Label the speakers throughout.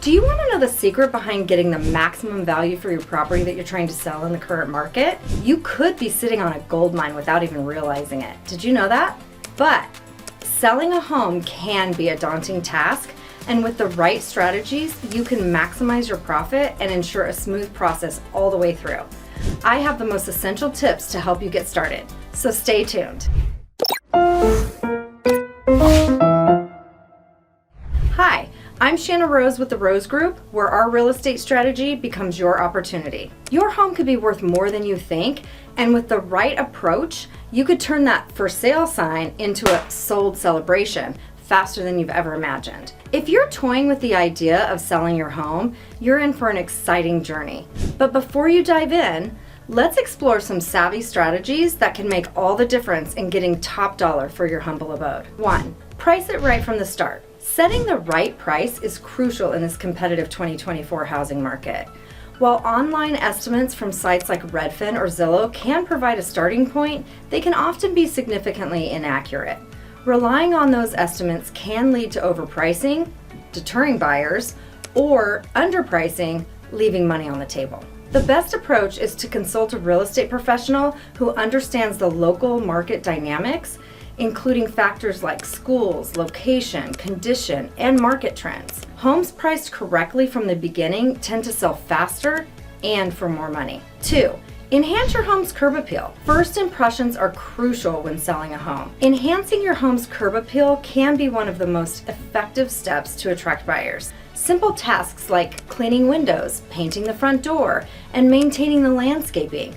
Speaker 1: Do you want to know the secret behind getting the maximum value for your property that you're trying to sell in the current market? You could be sitting on a gold mine without even realizing it. Did you know that? But selling a home can be a daunting task, and with the right strategies, you can maximize your profit and ensure a smooth process all the way through. I have the most essential tips to help you get started, so stay tuned. Hi, I'm Shanna Rose with the Rose Group, where our real estate strategy becomes your opportunity. Your home could be worth more than you think, and with the right approach, you could turn that for sale sign into a sold celebration faster than you've ever imagined. If you're toying with the idea of selling your home, you're in for an exciting journey. But before you dive in, let's explore some savvy strategies that can make all the difference in getting top dollar for your humble abode. 1. Price it right from the start. Setting the right price is crucial in this competitive 2024 housing market. While online estimates from sites like Redfin or Zillow can provide a starting point, they can often be significantly inaccurate. Relying on those estimates can lead to overpricing, deterring buyers, or underpricing, leaving money on the table. The best approach is to consult a real estate professional who understands the local market dynamics, including factors like schools, location, condition, and market trends. Homes priced correctly from the beginning tend to sell faster and for more money. 2. Enhance your home's curb appeal. First impressions are crucial when selling a home. Enhancing your home's curb appeal can be one of the most effective steps to attract buyers. Simple tasks like cleaning windows, painting the front door, and maintaining the landscaping.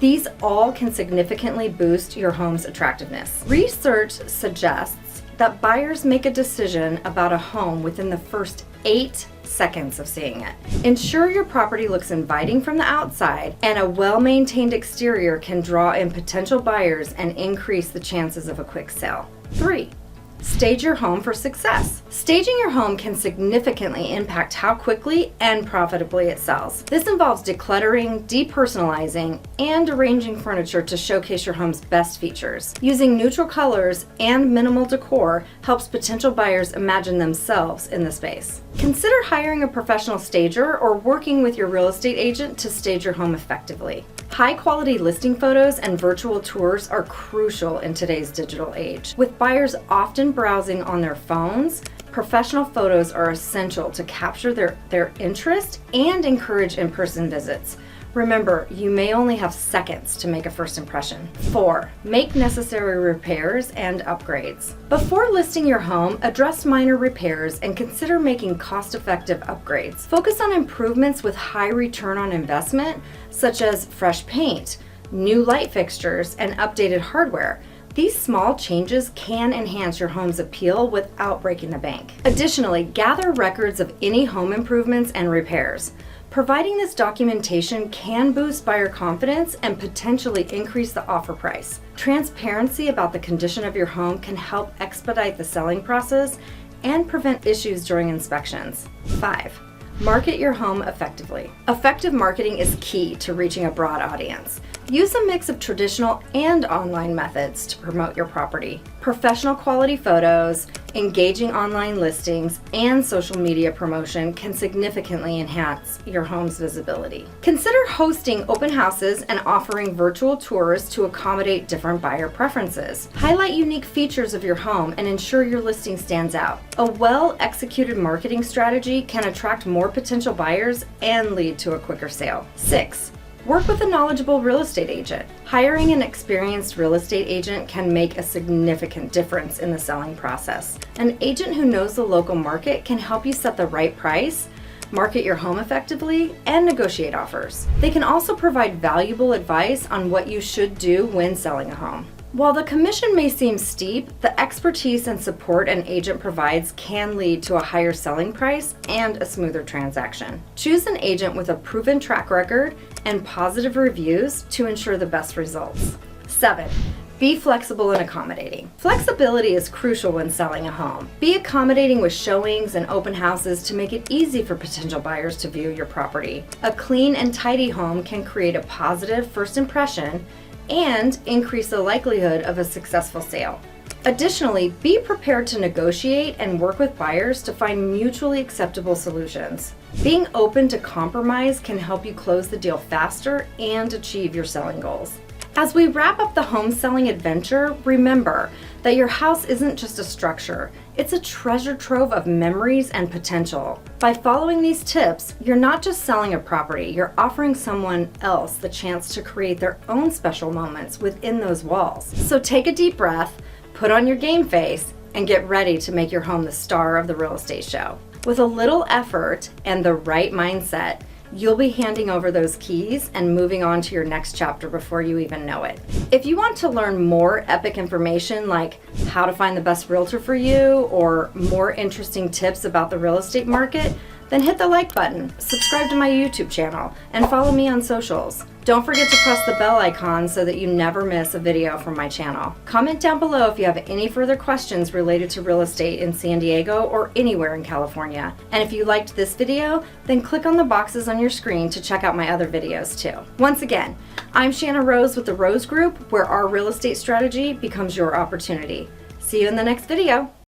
Speaker 1: These all can significantly boost your home's attractiveness. Research suggests that buyers make a decision about a home within the first 8 seconds of seeing it. Ensure your property looks inviting from the outside, and a well-maintained exterior can draw in potential buyers and increase the chances of a quick sale. 3. Stage your home for success. Staging your home can significantly impact how quickly and profitably it sells. This involves decluttering, depersonalizing, and arranging furniture to showcase your home's best features. Using neutral colors and minimal decor helps potential buyers imagine themselves in the space. Consider hiring a professional stager or working with your real estate agent to stage your home effectively. High-quality listing photos and virtual tours are crucial in today's digital age. With buyers often browsing on their phones, professional photos are essential to capture their interest and encourage in-person visits. Remember, you may only have seconds to make a first impression. 4. Make necessary repairs and upgrades. Before listing your home, address minor repairs and consider making cost-effective upgrades. Focus on improvements with high return on investment, such as fresh paint, new light fixtures, and updated hardware. These small changes can enhance your home's appeal without breaking the bank. Additionally, gather records of any home improvements and repairs. Providing this documentation can boost buyer confidence and potentially increase the offer price. Transparency about the condition of your home can help expedite the selling process and prevent issues during inspections. 5. Market your home effectively. Effective marketing is key to reaching a broad audience. Use a mix of traditional and online methods to promote your property. Professional quality photos, engaging online listings, and social media promotion can significantly enhance your home's visibility. Consider hosting open houses and offering virtual tours to accommodate different buyer preferences. Highlight unique features of your home and ensure your listing stands out. A well-executed marketing strategy can attract more potential buyers and lead to a quicker sale. 6. Work with a knowledgeable real estate agent. Hiring an experienced real estate agent can make a significant difference in the selling process. An agent who knows the local market can help you set the right price, market your home effectively, and negotiate offers. They can also provide valuable advice on what you should do when selling a home. While the commission may seem steep, the expertise and support an agent provides can lead to a higher selling price and a smoother transaction. Choose an agent with a proven track record and positive reviews to ensure the best results. 7. Be flexible and accommodating. Flexibility is crucial when selling a home. Be accommodating with showings and open houses to make it easy for potential buyers to view your property. A clean and tidy home can create a positive first impression and increase the likelihood of a successful sale. Additionally, be prepared to negotiate and work with buyers to find mutually acceptable solutions. Being open to compromise can help you close the deal faster and achieve your selling goals. As we wrap up the home selling adventure, remember that your house isn't just a structure, it's a treasure trove of memories and potential. By following these tips, you're not just selling a property, you're offering someone else the chance to create their own special moments within those walls. So take a deep breath, put on your game face, and get ready to make your home the star of the real estate show. With a little effort and the right mindset, you'll be handing over those keys and moving on to your next chapter before you even know it. If you want to learn more epic information like how to find the best realtor for you or more interesting tips about the real estate market, then hit the like button, subscribe to my YouTube channel, and follow me on socials. Don't forget to press the bell icon so that you never miss a video from my channel. Comment down below if you have any further questions related to real estate in San Diego or anywhere in California. And if you liked this video, then click on the boxes on your screen to check out my other videos too. Once again, I'm Shanna Rose with the Rose Group, where our real estate strategy becomes your opportunity. See you in the next video.